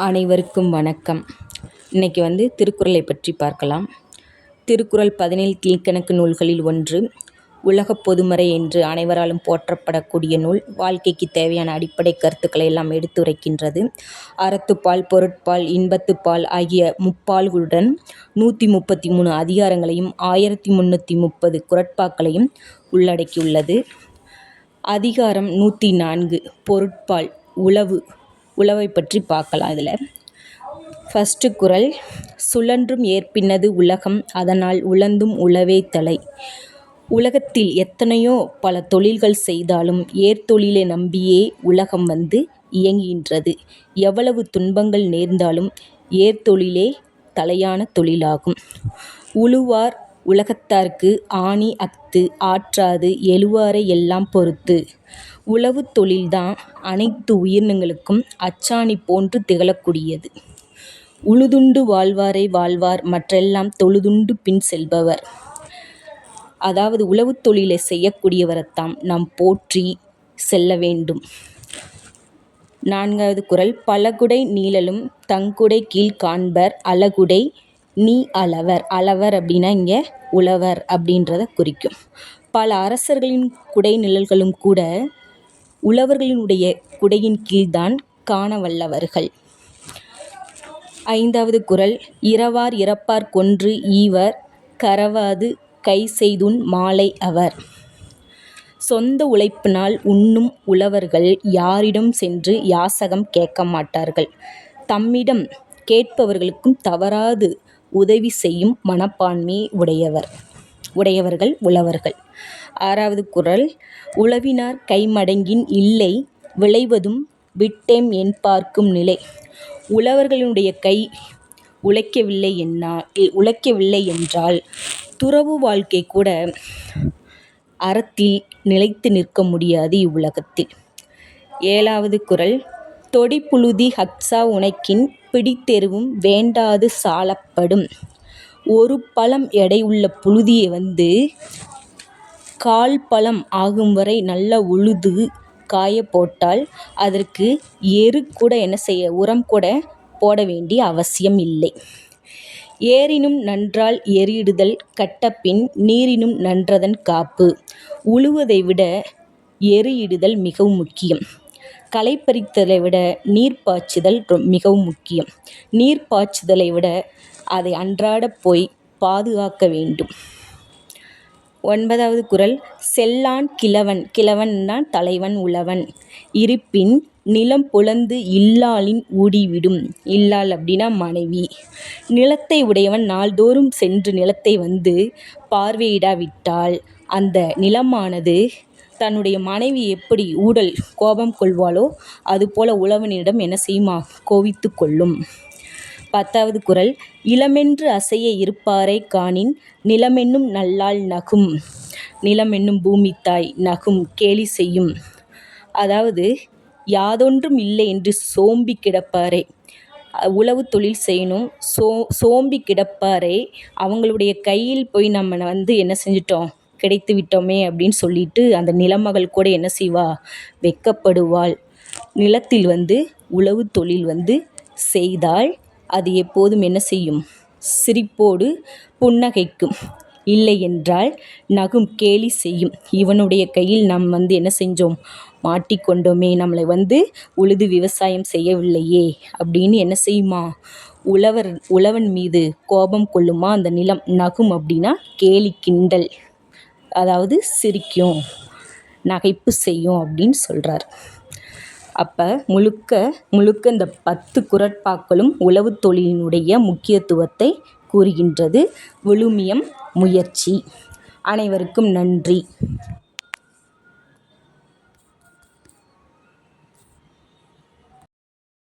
அனைவருக்கும் வணக்கம். இன்றைக்கி திருக்குறளை பற்றி பார்க்கலாம். திருக்குறள் 17 கீழ்க்கணக்கு நூல்களில் ஒன்று. உலகப் பொதுமறை என்று அனைவராலும் போற்றப்படக்கூடிய நூல். வாழ்க்கைக்கு தேவையான அடிப்படை கருத்துக்களை எல்லாம் எடுத்துரைக்கின்றது. அறத்துப்பால், பொருட்பால், இன்பத்துப்பால் ஆகிய முப்பால்களுடன் 133 அதிகாரங்களையும் 1330 குறட்பாக்களையும் உள்ளடக்கியுள்ளது. அதிகாரம் 104 பொருட்பால் உழவை பற்றி பார்க்கலாம். இதில் ஃபஸ்ட்டு குறள். சுழன்றும் ஏற்பினது உலகம், அதனால் உழந்தும் உழவே தலை. உலகத்தில் எத்தனையோ பல தொழில்கள் செய்தாலும் ஏர்த்தொழிலை நம்பியே உலகம் இயங்குகின்றது. எவ்வளவு துன்பங்கள் நேர்ந்தாலும் ஏர்த்தொழிலே தலையான தொழிலாகும். உழுவார் உலகத்தார்க்கு ஆணி அஃது ஆற்றாது எழுவாரை எல்லாம் பொறுத்து. உழவு தொழில்தான் அனைத்து உயிரினங்களுக்கும் அச்சாணி போன்று திகழக்கூடியது. உழுதுண்டு வாழ்வாரை வாழ்வார், மற்றெல்லாம் தொழுதுண்டு பின் செல்பவர். அதாவது உழவு தொழிலை செய்யக்கூடியவரைத்தான் நாம் போற்றி செல்ல வேண்டும். 4வது குறள். பலகுடை நீழலும் தங்குடை கீழ் காண்பர், அலகுடை நீ அளவர். அளவர் அப்படின்னா இங்கே உழவர் அப்படின்றத குறிக்கும். பல அரசர்களின் குடை நிழல்களும் கூட உழவர்களினுடைய குடையின் கீழ்தான் காண வல்லவர்கள். 5வது குறள். இரவார் இறப்பார் கொன்று ஈவர், கரவாது கை செய்துண் மாலை அவர். சொந்த உழைப்பினால் உண்ணும் உழவர்கள் யாரிடம் சென்று யாசகம் கேட்க மாட்டார்கள். தம்மிடம் கேட்பவர்களுக்கும் தவறாது உதவி செய்யும் மனப்பான்மையை உடையவர்கள் உழவர்கள். 6வது குறள். உழவினார் கைமடங்கின் இல்லை, விளைவதும் விட்டேம் என்பார்க்கும் நிலை. உழவர்களுடைய கை உழைக்கவில்லை என்றால் துறவு வாழ்க்கை கூட அறத்தில் நிலைத்து நிற்க முடியாது இவ்வுலகத்தில். 7வது குறள். தொடிப்புழுதி ஹக்சா உனக்கின், பிடித்தெருவும் வேண்டாது சாலப்படும். ஒரு பழம் எடையுள்ள புழுதியை 1/4 பழம் ஆகும் வரை நல்லா உழுது காய போட்டால் அதற்கு எரு கூட உரம் கூட போட வேண்டிய அவசியம் இல்லை. ஏரினும் நன்றால் எருயிடுதல் கட்டபின், நீரினும் நன்றதன் காப்பு. உழுவதை விட எருயிடுதல் மிகவும் முக்கியம். களை பறித்தலை விட நீர் பாய்ச்சுதல் மிகவும் முக்கியம். நீர் பாய்ச்சுதலை விட அதை அன்றாட போய் பாதுகாக்க வேண்டும். 9வது குறள். செல்லான் கிழவன், கிழவன்தான் தலைவன் உழவன், இருப்பின் நிலம் புலந்து இல்லாளின் ஊடிவிடும். இல்லாள் அப்படின்னா மனைவி. நிலத்தை உடையவன் நாள்தோறும் சென்று நிலத்தை பார்வையிடாவிட்டால் அந்த நிலமானது தன்னுடைய மனைவி எப்படி கோபம் கொள்வாளோ அதுபோல உழவனிடம் செய்யுமா, கோபித்து கொள்ளும். 10வது குறள். இளமென்று அசைய இருப்பாரை காணின், நிலமென்னும் நல்லாள் நகும். நிலம் என்னும் பூமி தாய் நகும், கேலி செய்யும். அதாவது யாதொன்றும் இல்லை என்று சோம்பி கிடப்பாரே, உழவு தொழில் செய்யணும், சோம்பி கிடப்பாரே அவங்களுடைய கையில் போய் நம்ம என்ன செஞ்சிட்டோம், கிடைத்து விட்டோமே அப்படின்னு சொல்லிட்டு அந்த நிலமகள் கூட என்ன செய்வா, வெட்கப்படுவாள். நிலத்தில் உழவு தொழில் செய்தால் அது எப்போதும் என்ன செய்யும், சிரிப்போடு புன்னகைக்கும். இல்லை என்றால் நகும், கேலி செய்யும். இவனுடைய கையில் நாம் என்ன செஞ்சோம், மாட்டிக்கொண்டோமே, நம்மளை உழுது விவசாயம் செய்யவில்லையே அப்படின்னு என்ன செய்யுமா, உழவன் மீது கோபம் கொள்ளுமா அந்த நிலம். நகும் அப்படின்னா கேலி கிண்டல், அதாவது சிரிக்கும், நகைப்பு செய்யும் அப்படின்னு சொல்கிறார். அப்போ முழுக்க இந்த 10 குறட்பாக்களும் உழவு தொழிலினுடைய முக்கியத்துவத்தை கூறுகின்றது. விழுமியம், முயற்சி. அனைவருக்கும் நன்றி.